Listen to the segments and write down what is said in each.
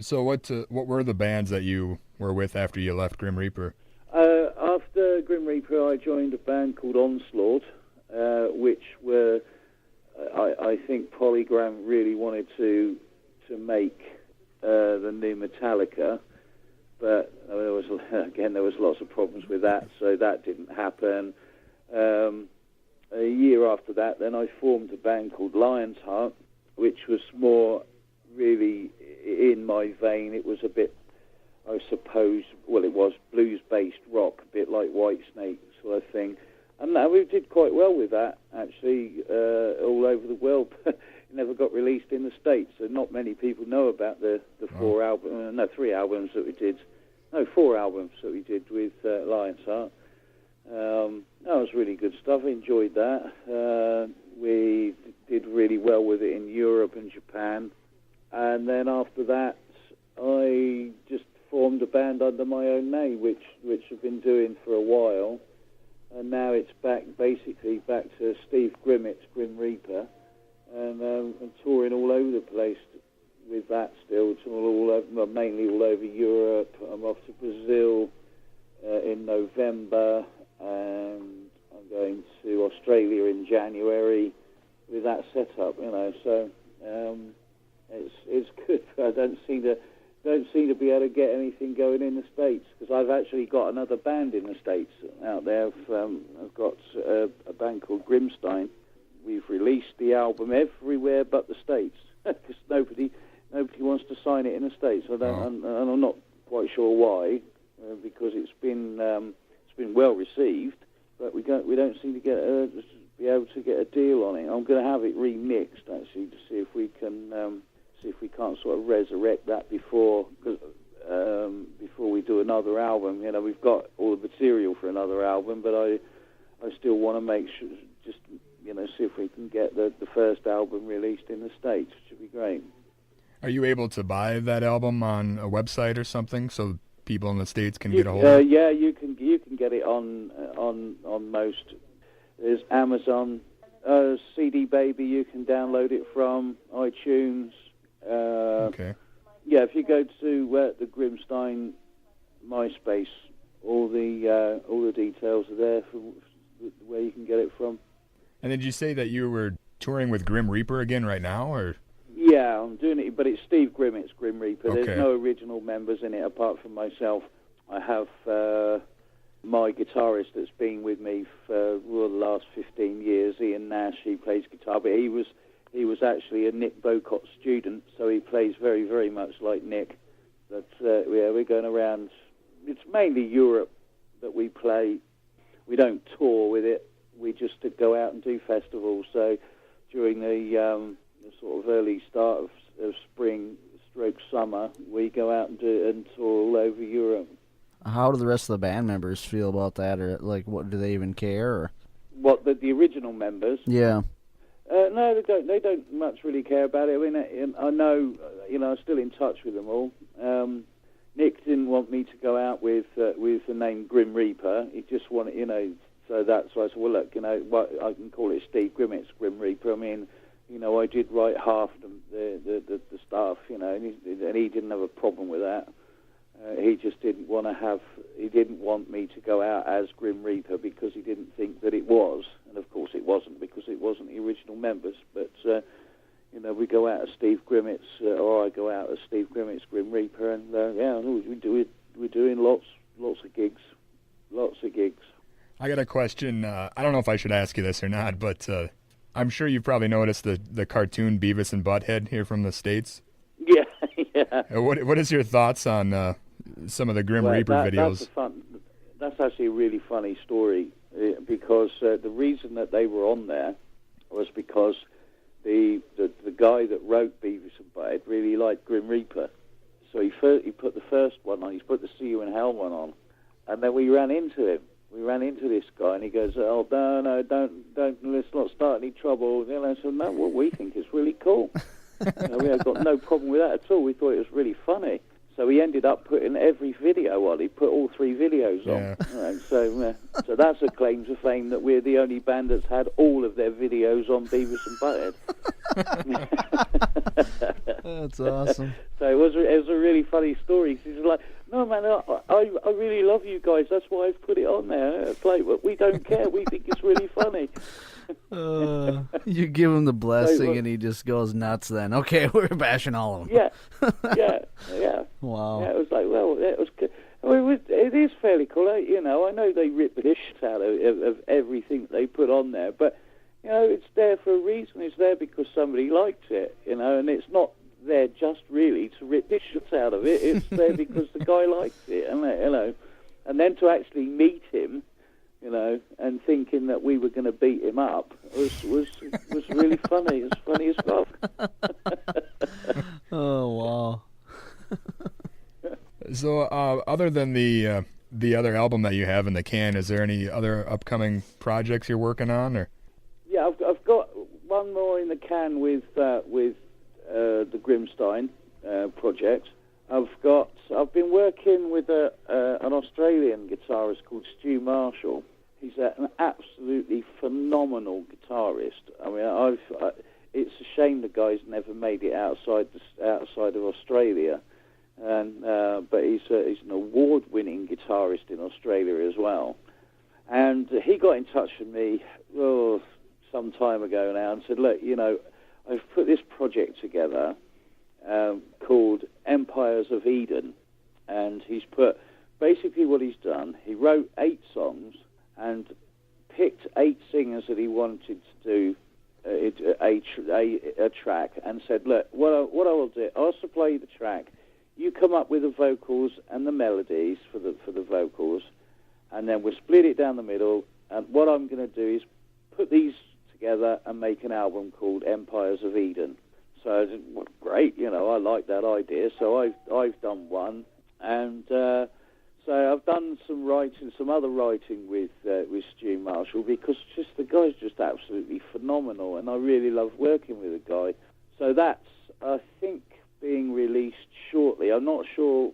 So what were the bands that you were with after you left Grim Reaper? After Grim Reaper, I joined a band called Onslaught, which were, I think Polygram really wanted to make the new Metallica, but there was lots of problems with that, so that didn't happen. A year after that, then I formed a band called Lionheart, which was more really in my vein. It was a bit, I suppose, well, it was blues-based rock, a bit like Whitesnake sort of thing. And we did quite well with that, actually, all over the world. It never got released in the States, so not many people know about the four albums, three albums that we did. No, four albums that we did with Lionheart. That was really good stuff. I enjoyed that. We did really well with it in Europe and Japan. And then after that, I just formed a band under my own name, which I've been doing for a while. And now it's basically back to Steve Grimmett's Grim Reaper. And I'm touring all over the place with that still. It's mainly all over Europe. I'm off to Brazil in November. And I'm going to Australia in January with that setup, so it's good. I don't seem to be able to get anything going in the States, because I've actually got another band in the States out there. I've got a band called Grimstein. We've released the album everywhere but the States, because nobody wants to sign it in the States. And I'm not quite sure why, because it's been well received, but we don't seem to be able to get a deal on it. I'm going to have it remixed actually to see if we can't sort of resurrect that before we do another album. We've got all the material for another album, but I still want to make sure, just see if we can get the first album released in the States, which would be great. Are you able to buy that album on a website or something so people in the States can get a hold of it? Yeah, you can get it on most. There's Amazon, CD Baby. You can download it from iTunes. Okay. Yeah, if you go to the Grimstein MySpace, all the details are there for where you can get it from. And did you say that you were touring with Grim Reaper again right now, or? Yeah, I'm doing it, but it's Steve Grimmett's Grim Reaper. Okay. There's no original members in it apart from myself. I have my guitarist that's been with me for the last 15 years, Ian Nash. He plays guitar, but he was actually a Nick Bocott student, so he plays very, very much like Nick. But we're going around. It's mainly Europe that we play. We don't tour with it. We just go out and do festivals. So during the sort of early start of spring, stroke summer, we go out and tour all over Europe. How do the rest of the band members feel about that, or what do they even care? Or? What, the original members? Yeah. No, they don't. They don't much really care about it. I mean, I know, I'm still in touch with them all. Nick didn't want me to go out with the name Grim Reaper. He just wanted, so that's why I said, well, look, I can call it Steve Grimmett's Grim Reaper. I mean, I did write half the stuff, and he didn't have a problem with that. He just didn't want me to go out as Grim Reaper because he didn't think that it was, and of course it wasn't, because it wasn't the original members. But we go out as Steve Grimmett's, or I go out as Steve Grimmett's Grim Reaper, and we're doing lots of gigs. I got a question. I don't know if I should ask you this or not, but I'm sure you've probably noticed the cartoon Beavis and Butthead here from the States. Yeah, yeah. What is your thoughts on some of the Grim Reaper videos? That's actually a really funny story, because the reason that they were on there was because the guy that wrote Beavis and Butthead really liked Grim Reaper, so he put the first one on. He put the See You in Hell one on, and then we ran into him. We ran into this guy, and he goes, "Oh, no, don't, let's not start any trouble." I said, "No, what we think is really cool." We have got no problem with that at all. We thought it was really funny. So he ended up putting every video on. He put all 3 videos on. Yeah. So that's a claim to fame that we're the only band that's had all of their videos on Beavis and Butthead. That's awesome. So it was a really funny story. He's like, no man, I really love you guys. That's why I've put it on there. It's like, we don't care. We think it's really funny. You give him the blessing and he just goes nuts then. Okay, we're bashing all of them. Yeah. Wow. Yeah, it was like, well, it was good. I mean, it is fairly cool. I know they rip the shit out of everything they put on there, but, it's there for a reason. It's there because somebody liked it, and it's not there just really to rip the shit out of it. It's there because the guy liked it, and then to actually meet him, and thinking that we were going to beat him up was really funny. It was funny as fuck. Oh, wow. So, other than the other album that you have in the can, is there any other upcoming projects you're working on, or? Yeah, I've got one more in the can with the Grimstein project. I've been working with an Australian guitarist called Stu Marshall. He's an absolutely phenomenal guitarist. I mean, it's a shame the guy's never made it outside of Australia. But he's an award-winning guitarist in Australia as well. And he got in touch with me some time ago now and said, look, I've put this project together called Empires of Eden. And he's put, basically what he's done, he wrote 8 songs and picked 8 singers that he wanted to do a track and said, look, what I will do, I'll supply you the track. You come up with the vocals and the melodies for the vocals, and then we'll split it down the middle. And what I'm going to do is put these together and make an album called Empires of Eden. So I said, well, great, I like that idea. So I've done one, and so I've done some other writing with Stu Marshall, because the guy's just absolutely phenomenal, and I really love working with the guy. So that's, I think, being released shortly. I'm not sure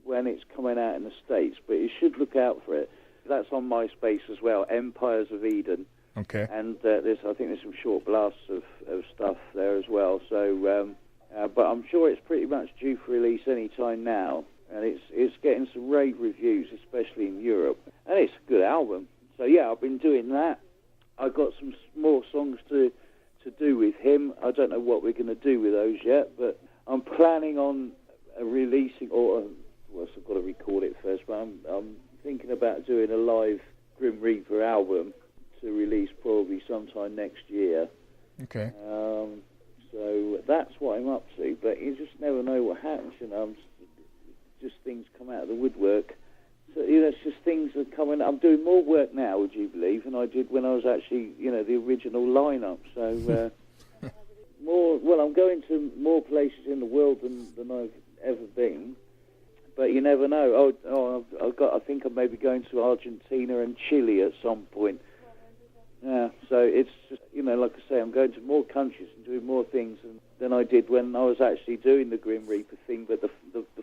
when it's coming out in the States, but you should look out for it. That's on MySpace as well, Empires of Eden. Okay. And I think there's some short blasts of stuff there as well. So, but I'm sure it's pretty much due for release any time now, and it's getting some rave reviews, especially in Europe. And it's a good album. So yeah, I've been doing that. I've got some more songs to do with him. I don't know what we're going to do with those yet, but I'm planning on releasing, I've got to record it first, but I'm thinking about doing a live Grim Reaper album to release probably sometime next year. Okay. So that's what I'm up to, but you just never know what happens, just things come out of the woodwork. So, it's just things that come in. I'm doing more work now, would you believe, than I did when I was actually, the original lineup. So, I'm going to more places in the world than I've ever been. But you never know. I think I'm maybe going to Argentina and Chile at some point. Yeah, so it's just, like I say, I'm going to more countries and doing more things than I did when I was actually doing the Grim Reaper thing. But the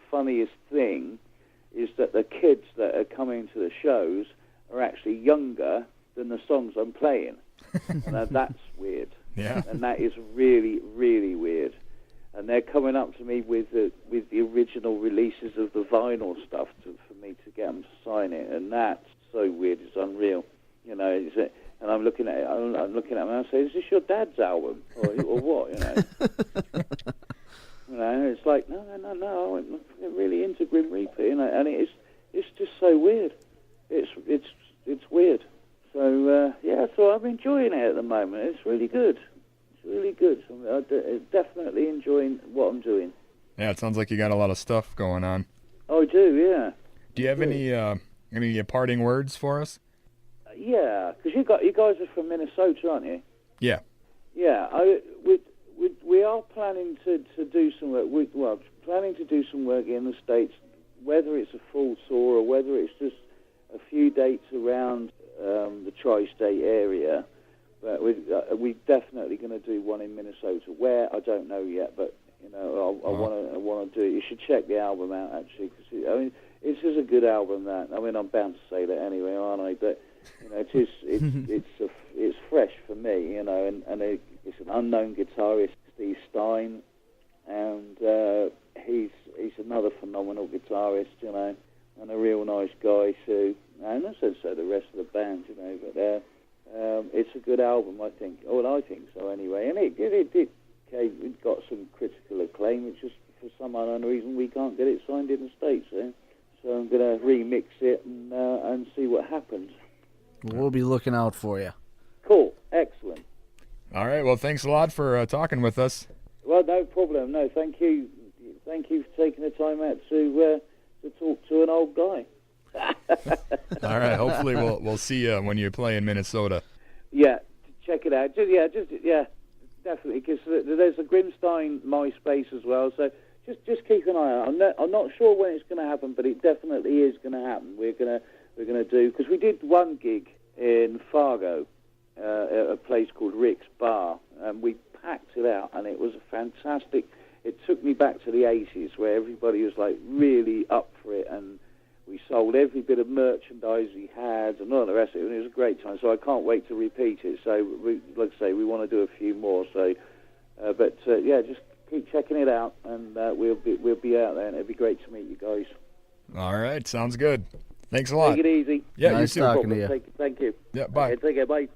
funniest thing is that the kids that are coming to the shows are actually younger than the songs I'm playing. And that's weird. Yeah. And that is really, really weird. And they're coming up to me with the original releases of the vinyl stuff for me to get them to sign it. And that's so weird, it's unreal. And I'm looking at it, I'm looking at them and I say, is this your dad's album? Or what, It's like, no, I'm really into Grim Reaper, and it's just so weird. It's weird. So, so I'm enjoying it at the moment. It's really good. It's really good. I'm definitely enjoying what I'm doing. Yeah, it sounds like you got a lot of stuff going on. Oh, I do, yeah. Do you have any parting words for us? Yeah, because you guys are from Minnesota, aren't you? Yeah. Yeah, we are planning to do some work. Planning to do some work in the States, whether it's a full tour or whether it's just a few dates around the tri-state area. But we're definitely going to do one in Minnesota. Where, I don't know yet, but I want to do it. You should check the album out, actually, because it's just a good album. That I'm bound to say that anyway, aren't I? But it's fresh for me, and it's an unknown guitarist. Steve Stein, and he's another phenomenal guitarist, you know, and a real nice guy too. And so the rest of the band, you know. But it's a good album, I think. Well, I think so anyway. And it got some critical acclaim. It's just for some unknown reason we can't get it signed in the States. So I'm going to remix it and see what happens. We'll be looking out for you. Cool, excellent. All right, well, thanks a lot for talking with us. Well, no problem. No, thank you for taking the time out to talk to an old guy. All right, hopefully we'll see you when you play in Minnesota. Yeah, check it out. Yeah, definitely. Because there's a Grimstein MySpace as well. So just keep an eye out. I'm not sure when it's going to happen, but it definitely is going to happen. We're gonna do, because we did one gig in Fargo, at a place called Rick's Bar, and we packed it out, and it was a fantastic. It took me back to the 80s where everybody was like really up for it, and we sold every bit of merchandise we had and all the rest of it, and it was a great time. So I can't wait to repeat it. So, like I say, we want to do a few more. So, just keep checking it out, and we'll be out there, and it'd be great to meet you guys. All right, sounds good. Thanks a lot. Take it easy. Yeah, nice you too. talking to you. Thank you. Yeah, bye. Okay, take care. Bye.